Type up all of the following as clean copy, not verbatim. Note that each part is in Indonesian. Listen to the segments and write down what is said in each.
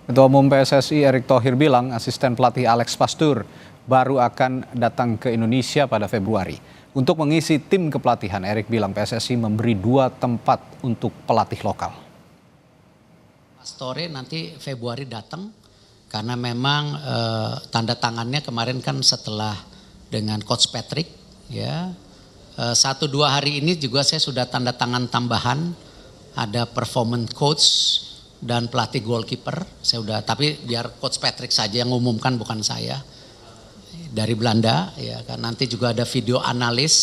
Ketua Umum PSSI Erick Thohir bilang asisten pelatih Alex Pastur baru akan datang ke Indonesia pada Februari. Untuk mengisi tim kepelatihan, Erick bilang PSSI memberi 2 tempat untuk pelatih lokal. Pastore nanti Februari datang karena memang tanda tangannya kemarin kan setelah dengan Coach Patrick ya. 1-2 hari ini juga saya sudah tanda tangan tambahan, ada performance coach dan pelatih goalkeeper. Saya udah, tapi biar Coach Patrick saja yang umumkan, bukan saya. Dari Belanda ya kan, nanti juga ada video analis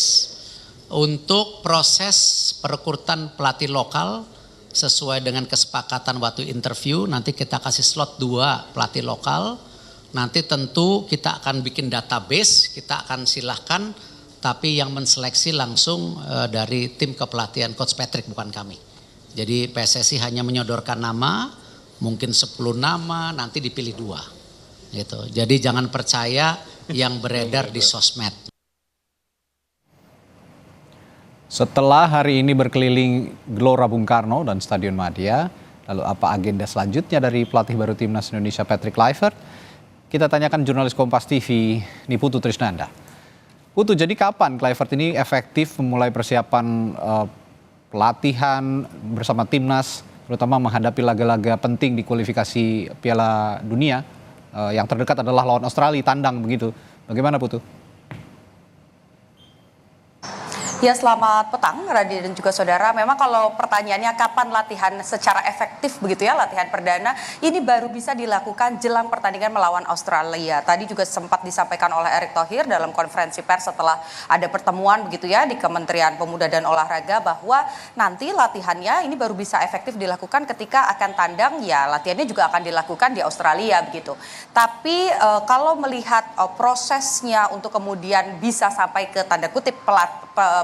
untuk proses perekrutan pelatih lokal sesuai dengan kesepakatan waktu interview. Nanti kita kasih slot 2 pelatih lokal. Nanti tentu kita akan bikin database, kita akan silahkan, tapi yang menseleksi langsung dari tim kepelatihan Coach Patrick, bukan kami. Jadi PSSI hanya menyodorkan nama, mungkin 10 nama, nanti dipilih 2. Gitu. Jadi jangan percaya yang beredar di sosmed. Setelah hari ini berkeliling Gelora Bung Karno dan Stadion Madia, lalu apa agenda selanjutnya dari pelatih baru Timnas Indonesia Patrick Kluivert? Kita tanyakan jurnalis Kompas TV, Niputu Trisnanda. Putu, jadi kapan Kluivert ini efektif memulai persiapan pelatihan bersama Timnas, terutama menghadapi laga-laga penting di kualifikasi Piala Dunia, yang terdekat adalah lawan Australia, tandang begitu. Bagaimana Putu? Ya, selamat petang Radi dan juga saudara. Memang kalau pertanyaannya kapan latihan secara efektif begitu ya, latihan perdana ini baru bisa dilakukan jelang pertandingan melawan Australia. Tadi juga sempat disampaikan oleh Erick Thohir dalam konferensi pers setelah ada pertemuan begitu ya di Kementerian Pemuda dan Olahraga, bahwa nanti latihannya ini baru bisa efektif dilakukan ketika akan tandang, ya latihannya juga akan dilakukan di Australia begitu. Tapi kalau melihat prosesnya untuk kemudian bisa sampai ke tanda kutip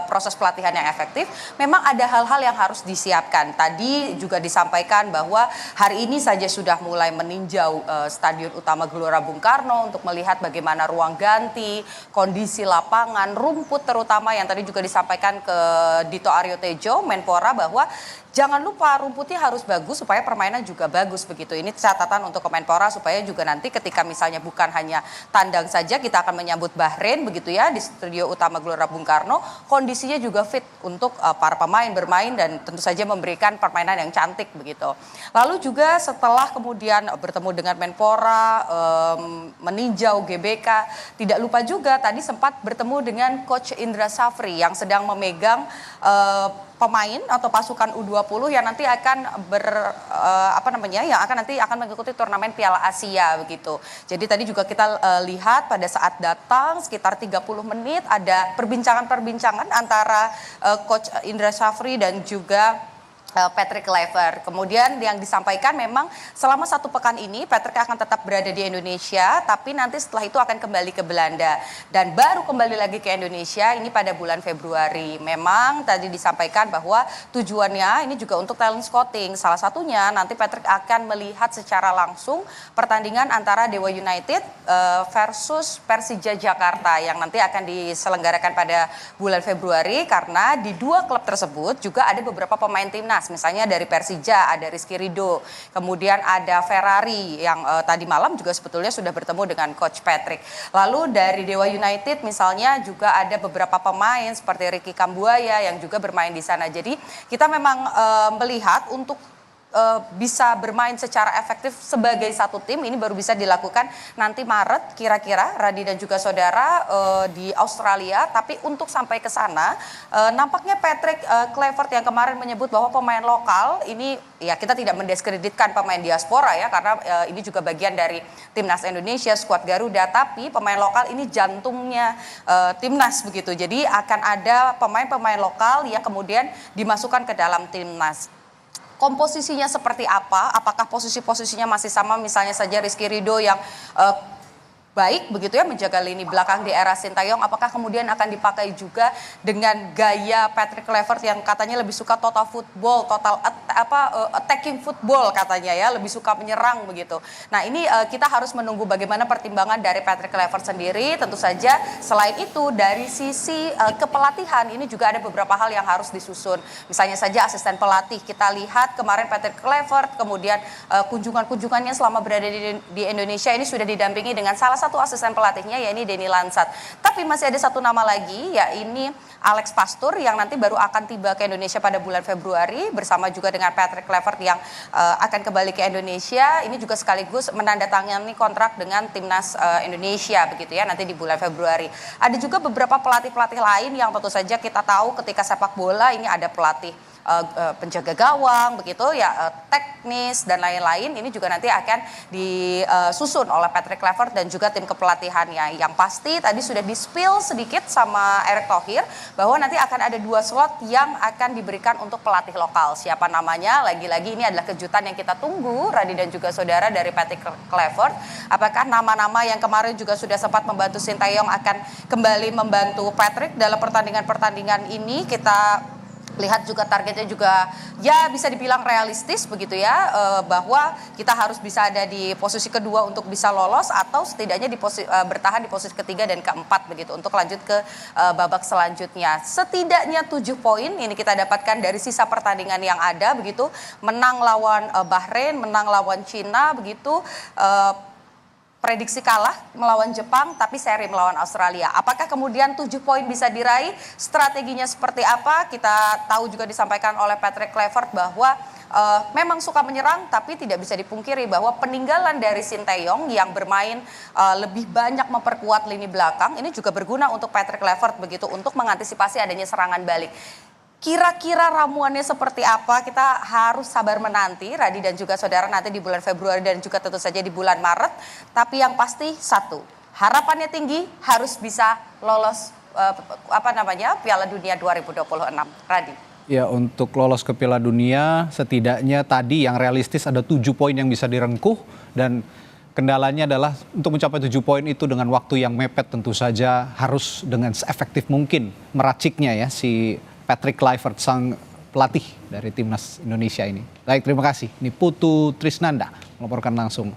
proses pelatihan yang efektif, memang ada hal-hal yang harus disiapkan. Tadi juga disampaikan bahwa hari ini saja sudah mulai meninjau Stadion Utama Gelora Bung Karno untuk melihat bagaimana ruang ganti, kondisi lapangan, rumput terutama yang tadi juga disampaikan ke Dito Aryo Tejo, Menpora, bahwa jangan lupa rumputnya harus bagus supaya permainan juga bagus begitu. Ini catatan untuk Kemenpora supaya juga nanti ketika misalnya bukan hanya tandang saja, kita akan menyambut Bahrain begitu ya di Studio Utama Gelora Bung Karno, kondisinya juga fit untuk para pemain bermain dan tentu saja memberikan permainan yang cantik begitu. Lalu juga setelah kemudian bertemu dengan Menpora, meninjau GBK, tidak lupa juga tadi sempat bertemu dengan Coach Indra Safri yang sedang memegang pemain atau pasukan U20 yang nanti akan akan mengikuti turnamen Piala Asia begitu. Jadi tadi juga kita lihat pada saat datang sekitar 30 menit ada perbincangan antara Coach Indra Safri dan juga Patrick Kluivert. Kemudian yang disampaikan memang selama 1 pekan ini Patrick akan tetap berada di Indonesia, tapi nanti setelah itu akan kembali ke Belanda dan baru kembali lagi ke Indonesia ini pada bulan Februari. Memang tadi disampaikan bahwa tujuannya ini juga untuk talent scouting. Salah satunya nanti Patrick akan melihat secara langsung pertandingan antara Dewa United versus Persija Jakarta yang nanti akan diselenggarakan pada bulan Februari, karena di 2 klub tersebut juga ada beberapa pemain timnas. Misalnya dari Persija ada Rizky Ridho, kemudian ada Ferrari yang tadi malam juga sebetulnya sudah bertemu dengan Coach Patrick. Lalu dari Dewa United misalnya juga ada beberapa pemain seperti Ricky Kambuaya yang juga bermain di sana. Jadi kita memang melihat untuk bisa bermain secara efektif sebagai satu tim ini baru bisa dilakukan nanti Maret kira-kira Radi dan juga saudara di Australia. Tapi untuk sampai ke sana nampaknya Patrick Kluivert yang kemarin menyebut bahwa pemain lokal ini, ya kita tidak mendiskreditkan pemain diaspora ya, karena ini juga bagian dari Timnas Indonesia, skuad Garuda, tapi pemain lokal ini jantungnya Timnas begitu. Jadi akan ada pemain-pemain lokal yang kemudian dimasukkan ke dalam Timnas. Komposisinya seperti apa? Apakah posisi-posisinya masih sama, misalnya saja Rizky Ridho yang baik begitu ya menjaga lini belakang di era Sintayong, apakah kemudian akan dipakai juga dengan gaya Patrick Kluivert yang katanya lebih suka total football, attacking football katanya ya, lebih suka menyerang begitu. Nah, ini kita harus menunggu bagaimana pertimbangan dari Patrick Kluivert sendiri. Tentu saja selain itu dari sisi kepelatihan ini juga ada beberapa hal yang harus disusun. Misalnya saja asisten pelatih, kita lihat kemarin Patrick Kluivert kemudian kunjungan-kunjungannya selama berada di Indonesia ini sudah didampingi dengan salah satu asisten pelatihnya, yakni Denny Lansat. Tapi masih ada satu nama lagi, yakni Alex Pastur yang nanti baru akan tiba ke Indonesia pada bulan Februari bersama juga dengan Patrick Kluivert yang akan kembali ke Indonesia. Ini juga sekaligus menandatangani kontrak dengan timnas Indonesia begitu ya nanti di bulan Februari. Ada juga beberapa pelatih-pelatih lain yang tentu saja kita tahu ketika sepak bola ini ada pelatih penjaga gawang begitu ya, teknis dan lain-lain. Ini juga nanti akan disusun oleh Patrick Kluivert dan juga tim kepelatihannya. Yang pasti tadi sudah di-spill sedikit sama Erick Thohir bahwa nanti akan ada 2 slot yang akan diberikan untuk pelatih lokal. Siapa namanya? Lagi-lagi ini adalah kejutan yang kita tunggu, Radi dan juga saudara, dari Patrick Kluivert. Apakah nama-nama yang kemarin juga sudah sempat membantu Sintayong akan kembali membantu Patrick dalam pertandingan-pertandingan ini? Kita lihat juga targetnya juga ya bisa dibilang realistis begitu ya, bahwa kita harus bisa ada di posisi kedua untuk bisa lolos atau setidaknya bertahan di posisi ketiga dan keempat begitu untuk lanjut ke babak selanjutnya. Setidaknya 7 poin ini kita dapatkan dari sisa pertandingan yang ada begitu, menang lawan Bahrain, menang lawan Cina begitu, prediksi kalah melawan Jepang, tapi seri melawan Australia. Apakah kemudian 7 poin bisa diraih? Strateginya seperti apa? Kita tahu juga disampaikan oleh Patrick Kluivert bahwa memang suka menyerang, tapi tidak bisa dipungkiri bahwa peninggalan dari Sintayong yang bermain lebih banyak memperkuat lini belakang, ini juga berguna untuk Patrick Kluivert begitu, untuk mengantisipasi adanya serangan balik. Kira-kira ramuannya seperti apa? Kita harus sabar menanti, Radi dan juga saudara, nanti di bulan Februari dan juga tentu saja di bulan Maret. Tapi yang pasti satu, harapannya tinggi, harus bisa lolos Piala Dunia 2026. Radi. Ya, untuk lolos ke Piala Dunia setidaknya tadi yang realistis ada 7 poin yang bisa direngkuh, dan kendalanya adalah untuk mencapai 7 poin itu dengan waktu yang mepet, tentu saja harus dengan seefektif mungkin meraciknya ya si Patrick Kluivert, sang pelatih dari timnas Indonesia ini. Baik, terima kasih. Ini Putu Trisnanda melaporkan langsung